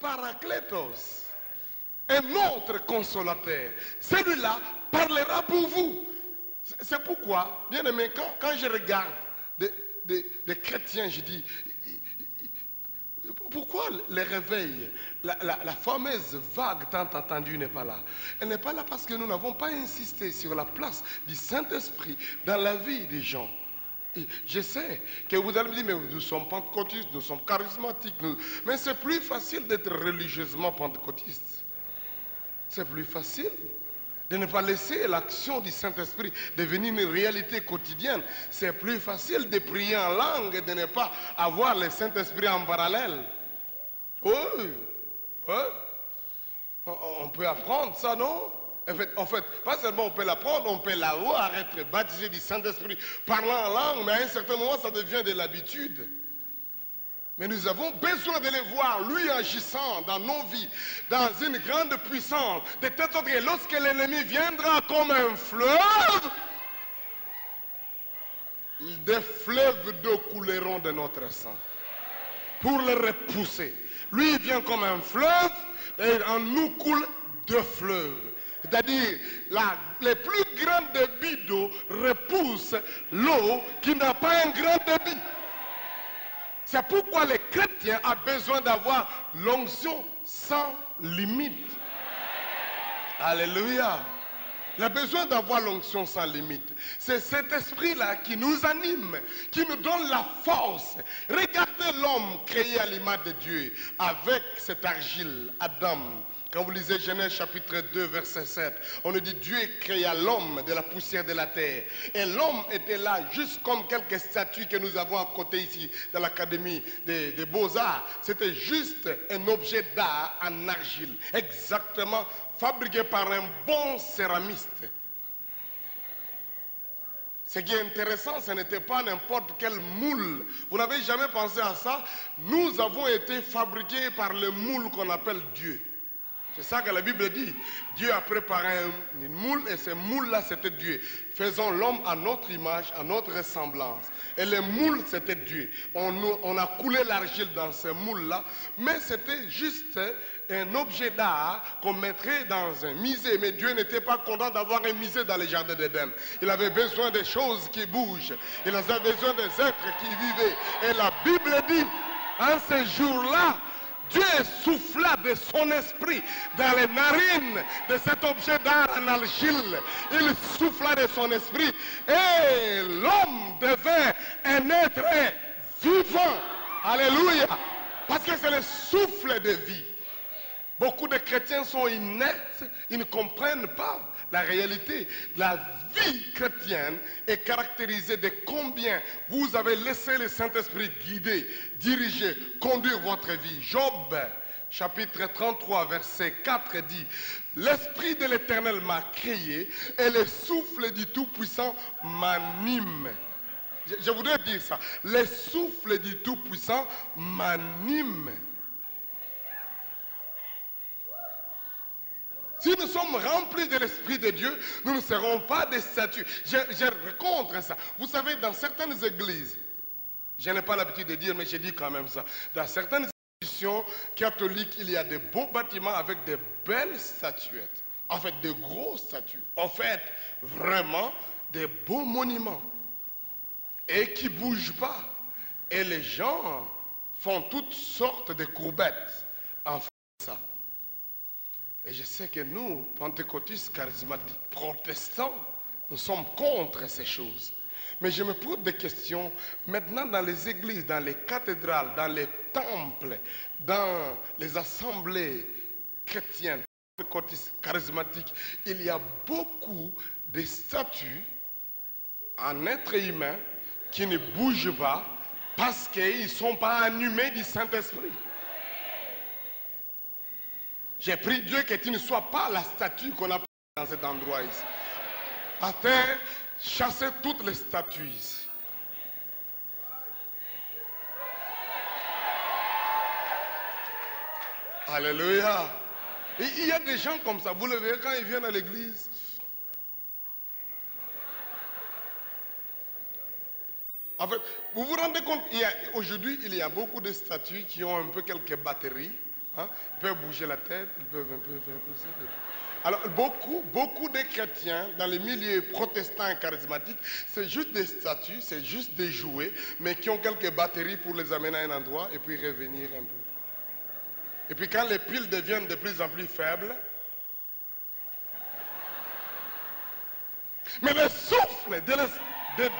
Paraclétos, un autre consolateur. Celui-là parlera pour vous. C'est pourquoi, bien aimé, quand je regarde des chrétiens, je dis, pourquoi les réveils, la fameuse vague tant entendue n'est pas là? Elle n'est pas là parce que nous n'avons pas insisté sur la place du Saint-Esprit dans la vie des gens. Et je sais que vous allez me dire, mais nous sommes pentecôtistes, nous sommes charismatiques, mais c'est plus facile d'être religieusement pentecôtiste. C'est plus facile de ne pas laisser l'action du Saint-Esprit devenir une réalité quotidienne. C'est plus facile de prier en langue et de ne pas avoir le Saint-Esprit en parallèle. Oui, oui. On peut apprendre ça, non? En fait, pas seulement on peut l'apprendre, on peut l'avoir, être baptisé du Saint-Esprit, parlant en langue, mais à un certain moment, ça devient de l'habitude. Mais nous avons besoin de le voir, lui agissant dans nos vies, dans une grande puissance, de telle sorte que lorsque l'ennemi viendra comme un fleuve, des fleuves d'eau couleront de notre sang pour le repousser. Lui, il vient comme un fleuve et en nous coule deux fleuves. C'est-à-dire, les plus grands débits d'eau repoussent l'eau qui n'a pas un grand débit. C'est pourquoi les chrétiens ont besoin d'avoir l'onction sans limite. Alléluia. Il a besoin d'avoir l'onction sans limite. C'est cet esprit-là qui nous anime, qui nous donne la force. Regardez l'homme créé à l'image de Dieu avec cette argile, Adam. Quand vous lisez Genèse chapitre 2, verset 7, on nous dit Dieu créa l'homme de la poussière de la terre. Et l'homme était là, juste comme quelques statues que nous avons à côté ici, dans l'académie des beaux-arts. C'était juste un objet d'art en argile, exactement fabriqué par un bon céramiste. Ce qui est intéressant, ce n'était pas n'importe quel moule. Vous n'avez jamais pensé à ça? Nous avons été fabriqués par le moule qu'on appelle Dieu. C'est ça que la Bible dit. Dieu a préparé une moule et ce moule-là, c'était Dieu. Faisons l'homme à notre image, à notre ressemblance. Et le moule, c'était Dieu. On a coulé l'argile dans ce moule-là, mais c'était juste un objet d'art qu'on mettrait dans un musée. Mais Dieu n'était pas content d'avoir un musée dans les jardins d'Éden. Il avait besoin des choses qui bougent. Il avait besoin des êtres qui vivaient. Et la Bible dit, en ce jour-là, Dieu souffla de son esprit dans les narines de cet objet d'art en argile. Il souffla de son esprit et l'homme devint un être vivant. Alléluia. Parce que c'est le souffle de vie. Beaucoup de chrétiens sont inertes, ils ne comprennent pas la réalité. La vie chrétienne est caractérisée de combien vous avez laissé le Saint-Esprit guider, diriger, conduire votre vie. Job, chapitre 33, verset 4 dit, « L'Esprit de l'Éternel m'a créé et le souffle du Tout-Puissant m'anime. » Je voudrais dire ça. Le souffle du Tout-Puissant m'anime. Si nous sommes remplis de l'Esprit de Dieu, nous ne serons pas des statues. Je rencontre ça. Vous savez, dans certaines églises, je n'ai pas l'habitude de dire, mais je dis quand même ça. Dans certaines institutions catholiques, il y a de beaux bâtiments avec de belles statuettes. En fait, de gros statues. En fait, vraiment, de beaux monuments. Et qui ne bougent pas. Et les gens font toutes sortes de courbettes en faisant ça. Et je sais que nous, pentecôtistes, charismatiques, protestants, nous sommes contre ces choses. Mais je me pose des questions. Maintenant, dans les églises, dans les cathédrales, dans les temples, dans les assemblées chrétiennes, pentecôtistes, charismatiques, il y a beaucoup de statues en être humain qui ne bougent pas parce qu'ils ne sont pas animés du Saint-Esprit. J'ai prié Dieu que tu ne sois pas la statue qu'on a dans cet endroit ici. À terre, chassez toutes les statues ici. Alléluia. Et il y a des gens comme ça, vous le verrez quand ils viennent à l'église. En fait, vous vous rendez compte, aujourd'hui, il y a beaucoup de statues qui ont un peu quelques batteries. Hein? Ils peuvent bouger la tête, ils peuvent un peu faire ça. Alors, beaucoup de chrétiens dans les milieux protestants et charismatiques, c'est juste des statues, c'est juste des jouets, mais qui ont quelques batteries pour les amener à un endroit et puis revenir un peu. Et puis quand les piles deviennent de plus en plus faibles, mais le souffle de Dieu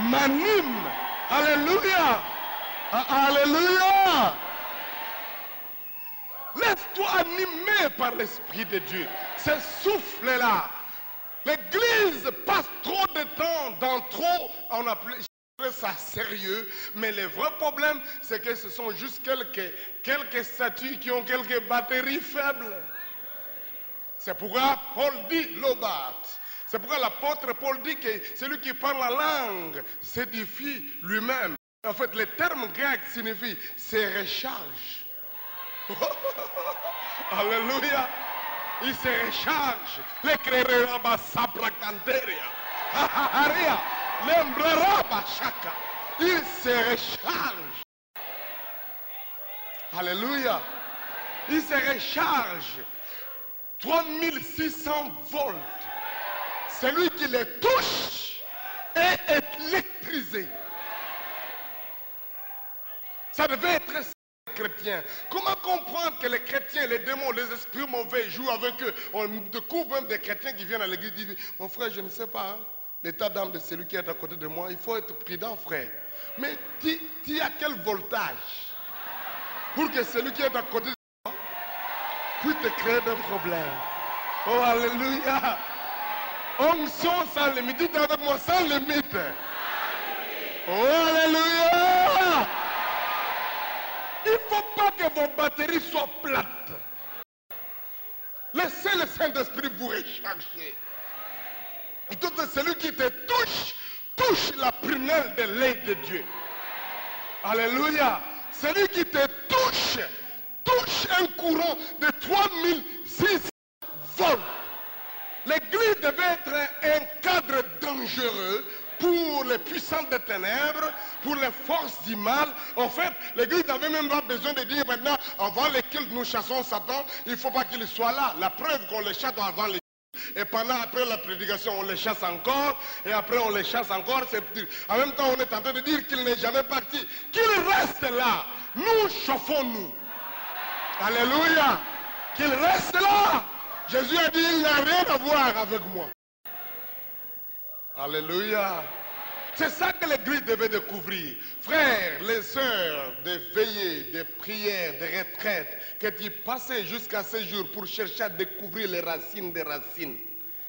m'anime. Alléluia! Alléluia! Laisse-toi animer par l'Esprit de Dieu. Ce souffle-là. L'Église passe trop de temps dans trop, on appelle ça sérieux, mais le vrai problème, c'est que ce sont juste quelques statues qui ont quelques batteries faibles. C'est pourquoi Paul dit l'obat. C'est pourquoi l'apôtre Paul dit que celui qui parle la langue s'édifie lui-même. En fait, le terme grec signifie se recharge. Alléluia. Il se recharge. Le crereba sapra canteria. Il se recharge. Alléluia. Il se recharge. 3600 volts. Celui qui les touche est électrisé. Ça devait être chrétiens. Comment comprendre que les chrétiens, les démons, les esprits mauvais jouent avec eux? On découvre même des chrétiens qui viennent à l'église et disent, mon frère, je ne sais pas, hein, l'état d'âme de celui qui est à côté de moi, il faut être prudent, frère. Mais tu as quel voltage pour que celui qui est à côté de moi puisse te créer des problèmes? Oh, alléluia! Onction sans limite. Dites avec moi, sans limite. Oh, alléluia! Il ne faut pas que vos batteries soient plates. Laissez le Saint-Esprit vous recharger. Et tout celui qui te touche la prunelle de l'œil de Dieu. Alléluia. Celui qui te touche un courant de 3600 volts. L'église devait être un cadre dangereux pour les puissants des ténèbres, pour les forces du mal. En fait, l'église n'avait même pas besoin de dire maintenant, avant lesquels nous chassons Satan, il ne faut pas qu'il soit là. La preuve qu'on les chasse avant l'église. Et après la prédication, on les chasse encore. Et après, on les chasse encore. En même temps, on est en train de dire qu'il n'est jamais parti. Qu'il reste là. Nous chauffons-nous. Alléluia. Qu'il reste là. Jésus a dit, il n'a rien à voir avec moi. Alléluia. C'est ça que l'église devait découvrir. Frères, les sœurs, des veillées, des prières, des retraites, que tu passais jusqu'à ce jour pour chercher à découvrir les racines des racines.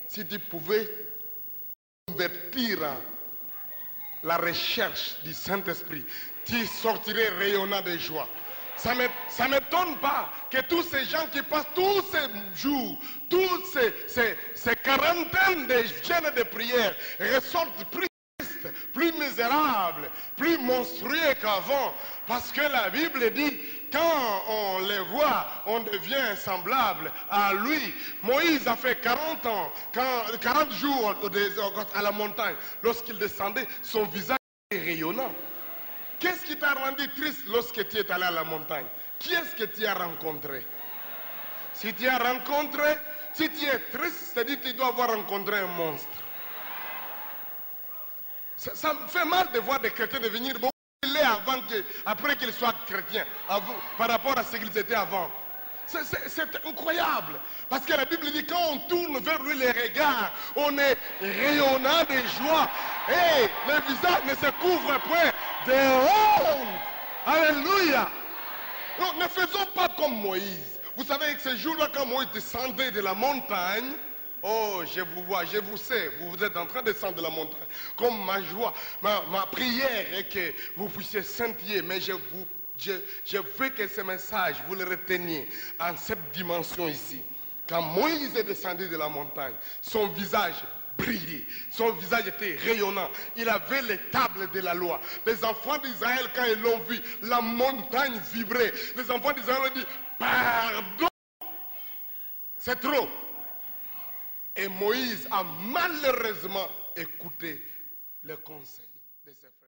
Si tu pouvais convertir la recherche du Saint-Esprit, tu sortirais rayonnant de joie. Ça ne m'étonne pas que tous ces gens qui passent tous ces jours, toutes ces quarantaines de jeûnes de prière ressortent plus tristes, plus misérables, plus monstrueux qu'avant. Parce que la Bible dit, quand on les voit, on devient semblable à lui. Moïse a fait 40 ans, 40 jours à la montagne. Lorsqu'il descendait, son visage était rayonnant. Qu'est-ce qui t'a rendu triste lorsque tu es allé à la montagne? Qui est-ce que tu as rencontré? Si tu as rencontré, si tu es triste, c'est-à-dire que tu dois avoir rencontré un monstre. Ça me fait mal de voir des chrétiens devenir beaucoup plus laids après qu'ils soient chrétiens, par rapport à ce qu'ils étaient avant. C'est incroyable. Parce que la Bible dit quand on tourne vers lui les regards, on est rayonnant de joie. Et le visage ne se couvre point de honte. Alléluia. Donc, ne faisons pas comme Moïse. Vous savez que ce jour-là, quand Moïse descendait de la montagne, oh, je vous vois, je vous sais, vous êtes en train de descendre de la montagne. Comme ma joie, ma prière est que vous puissiez scintiller, mais je veux que ce message, vous le reteniez en cette dimension ici. Quand Moïse est descendu de la montagne, son visage brillait, son visage était rayonnant. Il avait les tables de la loi. Les enfants d'Israël, quand ils l'ont vu, la montagne vibrait. Les enfants d'Israël ont dit, pardon, c'est trop. Et Moïse a malheureusement écouté le conseil de ses frères.